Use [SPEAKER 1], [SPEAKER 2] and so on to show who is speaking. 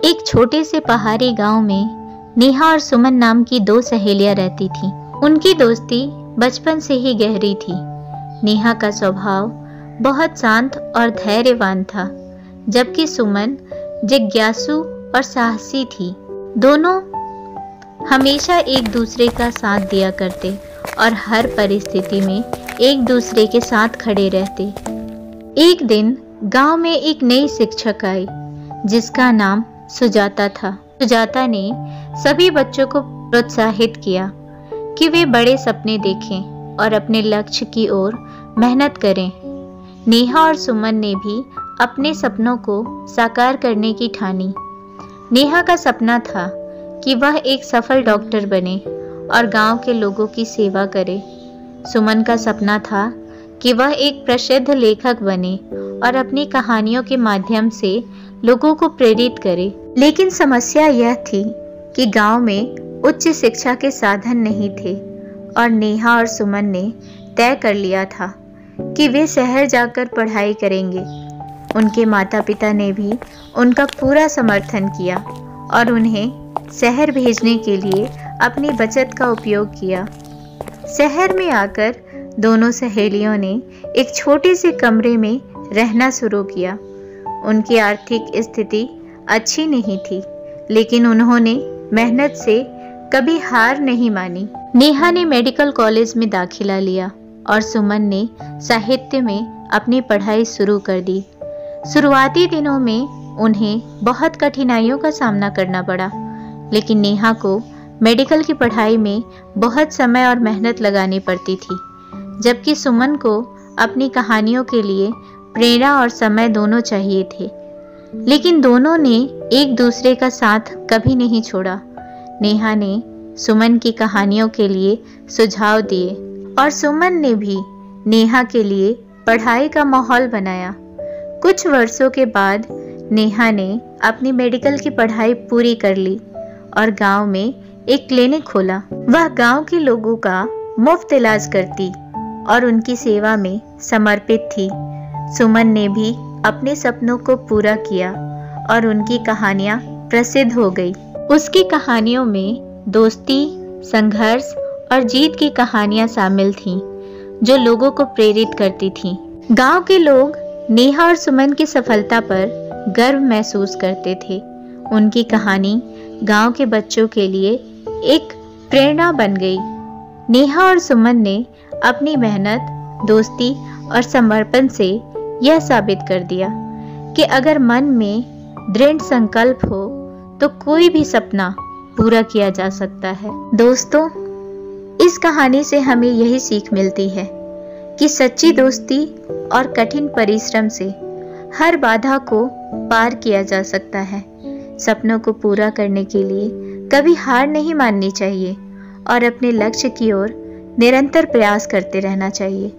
[SPEAKER 1] एक छोटे से पहाड़ी गांव में नेहा और सुमन नाम की दो सहेलियां रहती थीं। उनकी दोस्ती बचपन से ही गहरी थी। नेहा का स्वभाव बहुत शांत और धैर्यवान था, जबकि सुमन जिज्ञासु और साहसी थी। दोनों हमेशा एक दूसरे का साथ दिया करते और हर परिस्थिति में एक दूसरे के साथ खड़े रहते। एक दिन गांव में एक नई शिक्षक आई, जिसका नाम सुजाता था। सुजाता ने सभी बच्चों को प्रोत्साहित किया कि वे बड़े सपने देखें और अपने लक्ष्य की ओर मेहनत करें। नेहा और सुमन ने भी अपने सपनों को साकार करने की ठानी। नेहा का सपना था कि वह एक सफल डॉक्टर बने और गांव के लोगों की सेवा करे। सुमन का सपना था कि वह एक प्रसिद्ध लेखक बने और अपनी कहानियों के माध्यम से लोगों को प्रेरित करे। लेकिन समस्या यह थी कि गांव में उच्च शिक्षा के साधन नहीं थे और नेहा और सुमन ने तय कर लिया था कि वे शहर जाकर पढ़ाई करेंगे। उनके माता पिता ने भी उनका पूरा समर्थन किया और उन्हें शहर भेजने के लिए अपनी बचत का उपयोग किया। शहर में आकर दोनों सहेलियों ने एक छोटे से कमरे में रहना शुरू किया। उनकी आर्थिक स्थिति अच्छी नहीं थी, लेकिन उन्होंने मेहनत से कभी हार नहीं मानी। नेहा ने मेडिकल कॉलेज में दाखिला लिया और सुमन ने साहित्य में अपनी पढ़ाई शुरू कर दी। शुरुआती दिनों में उन्हें बहुत कठिनाइयों का सामना करना पड़ा, लेकिन नेहा को मेडिकल की पढ़ाई में बहुत समय और मेहनत लगानी पड़ती थी, जबकि सुमन को अपनी कहानियों के लिए प्रेरणा और समय दोनों चाहिए थे। लेकिन दोनों ने एक दूसरे का साथ कभी नहीं छोड़ा। नेहा ने सुमन की कहानियों के लिए सुझाव दिए और सुमन ने भी नेहा के लिए पढ़ाई का माहौल बनाया। कुछ वर्षों के बाद नेहा ने अपनी मेडिकल की पढ़ाई पूरी कर ली और गांव में एक क्लिनिक खोला। वह गांव के लोगों का मुफ्त इलाज करती और उनकी सेवा में समर्पित थी। सुमन ने भी अपने सपनों को पूरा किया और उनकी कहानियां प्रसिद्ध हो गई। उसकी कहानियों में दोस्ती, संघर्ष और जीत की कहानियां शामिल थीं, जो लोगों को प्रेरित करती थीं। गांव के लोग नेहा और सुमन की सफलता पर गर्व महसूस करते थे। उनकी कहानी गांव के बच्चों के लिए एक प्रेरणा बन गई। नेहा और सुमन ने अपनी मेहनत, दोस्ती और समर्पण से यह साबित कर दिया कि अगर मन में दृढ़ संकल्प हो तो कोई भी सपना पूरा किया जा सकता है। दोस्तों, इस कहानी से हमें यही सीख मिलती है कि सच्ची दोस्ती और कठिन परिश्रम से हर बाधा को पार किया जा सकता है। सपनों को पूरा करने के लिए कभी हार नहीं माननी चाहिए और अपने लक्ष्य की ओर निरंतर प्रयास करते रहना चाहिए।